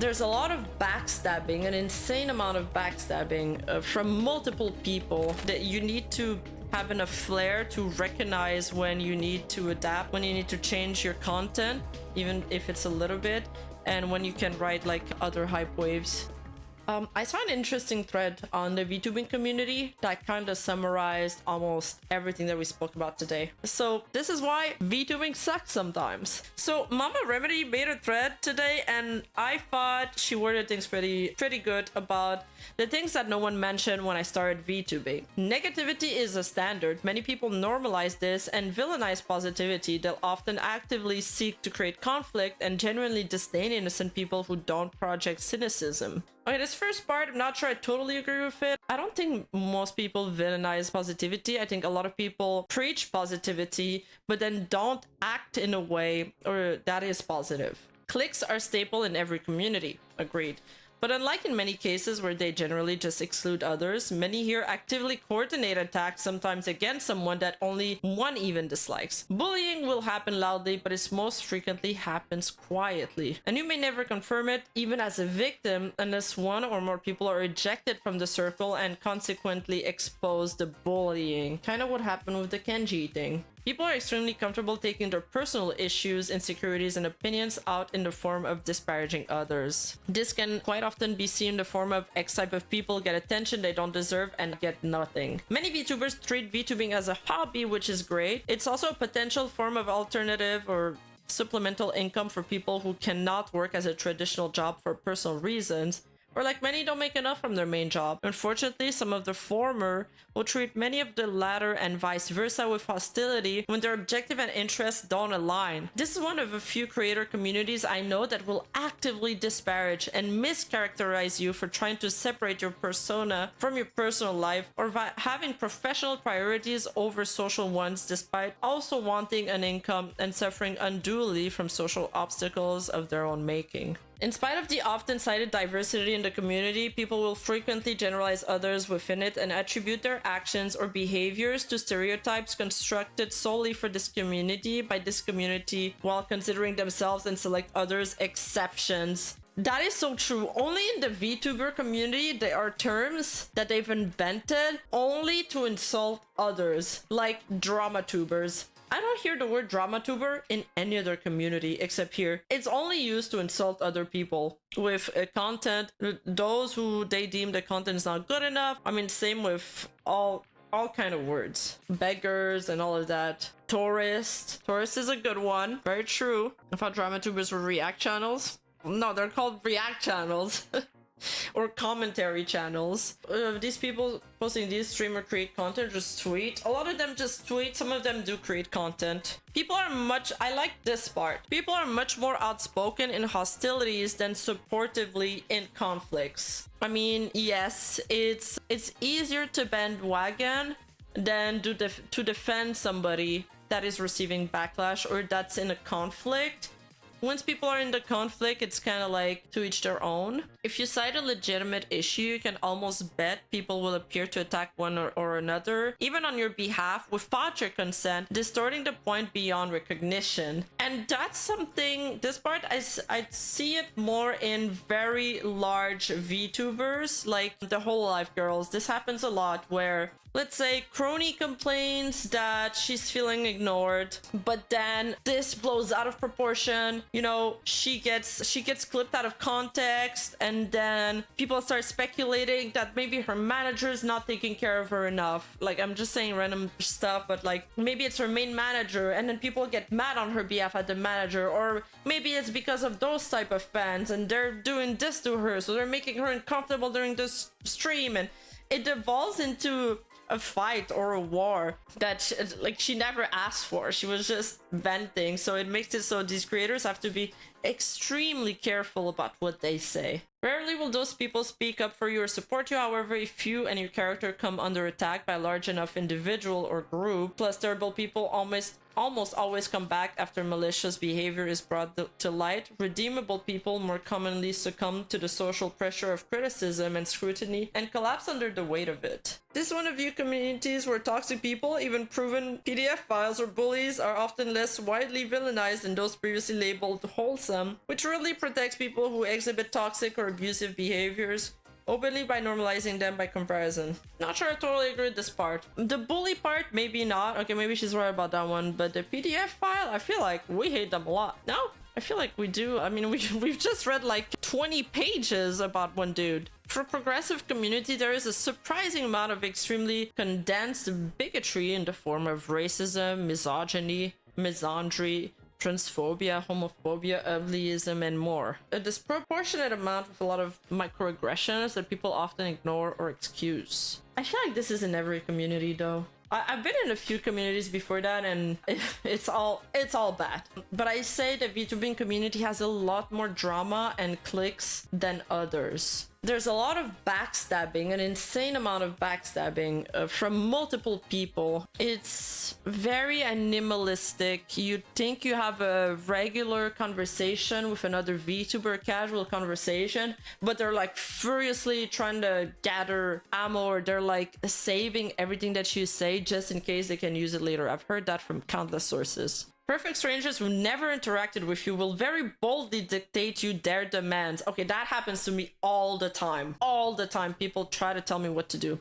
there's a lot of backstabbing, an insane amount of backstabbing from multiple people, that you need to have enough flair to recognize when you need to adapt, when you need to change your content, even if it's a little bit, and when you can ride like other hype waves. I saw an interesting thread on the Vtubing community that kind of summarized almost everything that we spoke about today. So this is why Vtubing sucks sometimes. So Mama Remedy made a thread today, and I thought she worded things pretty good about the things that no one mentioned when I started Vtubing. Negativity is a standard. Many people normalize this and villainize positivity. They'll often actively seek to create conflict and genuinely disdain innocent people who don't project cynicism. Okay, this first part, I'm not sure I totally agree with it. I don't think most people villainize positivity. I think a lot of people preach positivity, but then don't act in a way or that is positive. Cliques are staple in every community. Agreed. But unlike in many cases where they generally just exclude others, many here actively coordinate attacks, sometimes against someone that only one even dislikes. Bullying will happen loudly, but it most frequently happens quietly. And you may never confirm it, even as a victim, unless one or more people are ejected from the circle and consequently expose the bullying. Kind of what happened with the Kenji thing. People are extremely comfortable taking their personal issues, insecurities, and opinions out in the form of disparaging others. This can quite often be seen in the form of X type of people get attention they don't deserve and get nothing. Many VTubers treat VTubing as a hobby, which is great. It's also a potential form of alternative or supplemental income for people who cannot work as a traditional job for personal reasons, or like many don't make enough from their main job. Unfortunately, some of the former will treat many of the latter and vice versa with hostility when their objective and interests don't align. This is one of a few creator communities I know that will actively disparage and mischaracterize you for trying to separate your persona from your personal life, or having professional priorities over social ones, despite also wanting an income and suffering unduly from social obstacles of their own making. In spite of the often cited diversity in the community, people will frequently generalize others within it and attribute their actions or behaviors to stereotypes constructed solely for this community by this community, while considering themselves and select others exceptions. That is so true. Only in the VTuber community there are terms that they've invented only to insult others, like drama tubers. I don't hear the word drama tuber in any other community except here. It's only used to insult other people with content, those who they deem the content is not good enough. I mean, same with all kind of words. Beggars and all of that. Tourist is a good one. Very true. I thought drama tubers were react channels. No, they're called react channels. Or commentary channels. These people posting these streamer create content just tweet. A lot of them just tweet. Some of them do create content. People are much, I like this part. People are much more outspoken in hostilities than supportively in conflicts. I mean, yes, it's easier to bandwagon than to defend somebody that is receiving backlash or that's in a conflict. Once people are in the conflict, it's kind of like to each their own. If you cite a legitimate issue, you can almost bet people will appear to attack one or another, even on your behalf, without your consent, distorting the point beyond recognition. And that's something, this part, I see it more in very large VTubers, like the Hololive girls. This happens a lot where, let's say, Crony complains that she's feeling ignored, but then this blows out of proportion. You know, she gets clipped out of context, and then people start speculating that maybe her manager is not taking care of her enough. Like, I'm just saying random stuff, but like maybe it's her main manager, and then people get mad on her behalf at the manager, or maybe it's because of those type of fans and they're doing this to her, so they're making her uncomfortable during this stream, and it devolves into a fight or a war that she never asked for. She was just venting. So it makes it so these creators have to be extremely careful about what they say. Rarely will those people speak up for you or support you. However, if you and your character come under attack by a large enough individual or group, plus terrible people almost always come back after malicious behavior is brought to light. Redeemable people more commonly succumb to the social pressure of criticism and scrutiny and collapse under the weight of it. This is one of few communities where toxic people, even proven PDF files or bullies, are often less widely villainized than those previously labeled wholesome. awesome, which really protects people who exhibit toxic or abusive behaviors openly by normalizing them by comparison. Not sure I totally agree with this part. The bully part, maybe not. Okay, maybe she's right about that one. But the PDF file, I feel like we hate them a lot. No? I feel like we do. I mean, we've just read like 20 pages about one dude. For progressive community, there is a surprising amount of extremely condensed bigotry in the form of racism, misogyny, misandry, transphobia, homophobia, ableism, and more. A disproportionate amount with a lot of microaggressions that people often ignore or excuse. I feel like this is in every community though. I've been in a few communities before that and it's all bad. But I say the Vtubing community has a lot more drama and cliques than others. There's a lot of backstabbing, an insane amount of backstabbing from multiple people. It's very animalistic. You think you have a regular conversation with another VTuber, casual conversation, but they're like furiously trying to gather ammo, or they're like saving everything that you say just in case they can use it later. I've heard that from countless sources. Perfect strangers who never interacted with you will very boldly dictate you their demands. Okay, that happens to me all the time. All the time, people try to tell me what to do,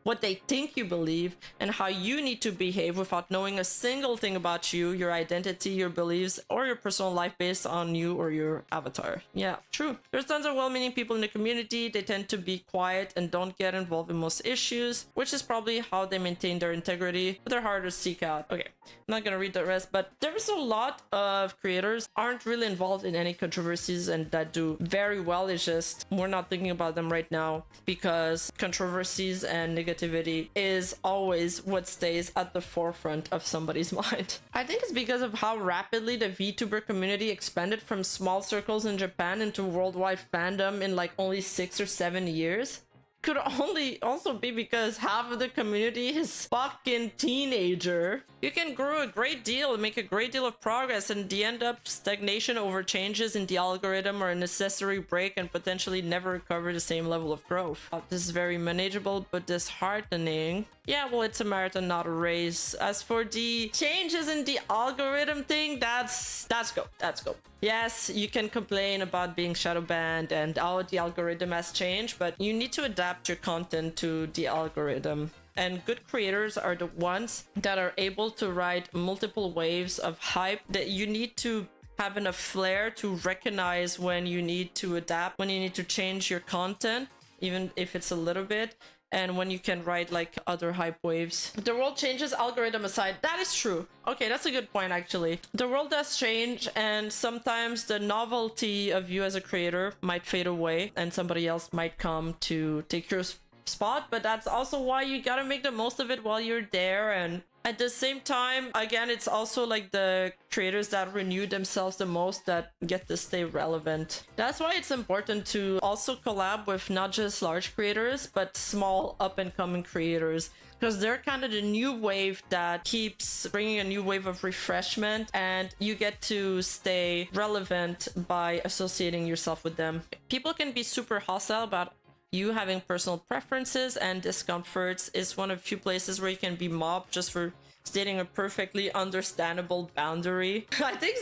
what they think you believe, and how you need to behave without knowing a single thing about you, your identity, your beliefs, or your personal life based on you or your avatar. Yeah, true. There's tons of well-meaning people in the community. They tend to be quiet and don't get involved in most issues, which is probably how they maintain their integrity, but they're hard to seek out. Okay, I'm not gonna read the rest, but there's a lot of creators aren't really involved in any controversies and that do very well. It's just we're not thinking about them right now because controversies and negativity is always what stays at the forefront of somebody's mind. I think it's because of how rapidly the VTuber community expanded from small circles in Japan into worldwide fandom in like only 6 or 7 years. Could only also be because half of the community is fucking teenager. You can grow a great deal and make a great deal of progress, and the end up stagnation over changes in the algorithm or a necessary break and potentially never recover the same level of growth. This is very manageable but disheartening. Yeah, well, it's a marathon, not a race. As for the changes in the algorithm thing, that's go. Yes, you can complain about being shadow banned and how the algorithm has changed, but you need to adapt your content to the algorithm. And good creators are the ones that are able to ride multiple waves of hype. That you need to have enough flair to recognize when you need to adapt, when you need to change your content, even if it's a little bit, and when you can ride like other hype waves. The world changes, algorithm aside. That is true. Okay, that's a good point actually. The world does change, and sometimes the novelty of you as a creator might fade away and somebody else might come to take your spot, but that's also why you gotta make the most of it while you're there. And at the same time, again, it's also like the creators that renew themselves the most that get to stay relevant. That's why it's important to also collab with not just large creators, but small up-and-coming creators, because they're kind of the new wave that keeps bringing a new wave of refreshment, and you get to stay relevant by associating yourself with them. People can be super hostile about you having personal preferences, and discomforts is one of few places where you can be mobbed just for stating a perfectly understandable boundary. I think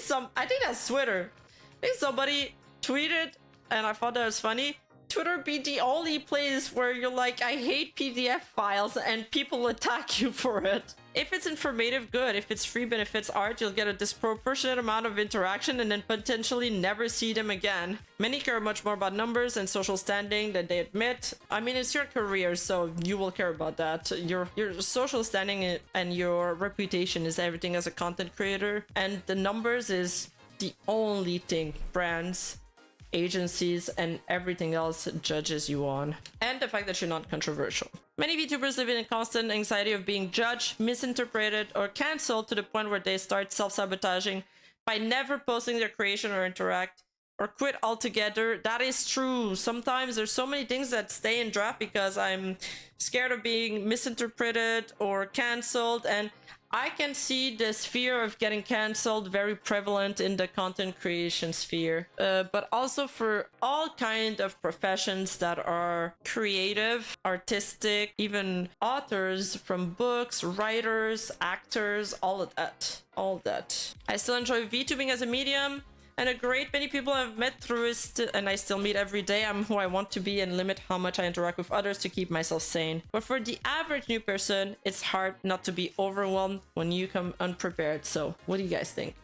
that's Twitter. I think somebody tweeted, and I thought that was funny. Twitter be the only place where you're like, I hate PDF files, and people attack you for it. If it's informative, good. If it's free benefits art, you'll get a disproportionate amount of interaction and then potentially never see them again. Many care much more about numbers and social standing than they admit. I mean, it's your career, so you will care about that. Your social standing and your reputation is everything as a content creator, and the numbers is the only thing brands, agencies, and everything else judges you on. And the fact that you're not controversial. Many VTubers live in a constant anxiety of being judged, misinterpreted, or cancelled to the point where they start self-sabotaging by never posting their creation or interact, or quit altogether. That is true. Sometimes there's so many things that stay in draft because I'm scared of being misinterpreted or cancelled, and I can see this fear of getting cancelled very prevalent in the content creation sphere, but also for all kind of professions that are creative, artistic, even authors from books, writers, actors, all of that. I still enjoy VTubing as a medium, And a great many people I've met through it, and I still meet every day. I'm who I want to be and limit how much I interact with others to keep myself sane. But for the average new person, it's hard not to be overwhelmed when you come unprepared. So what do you guys think?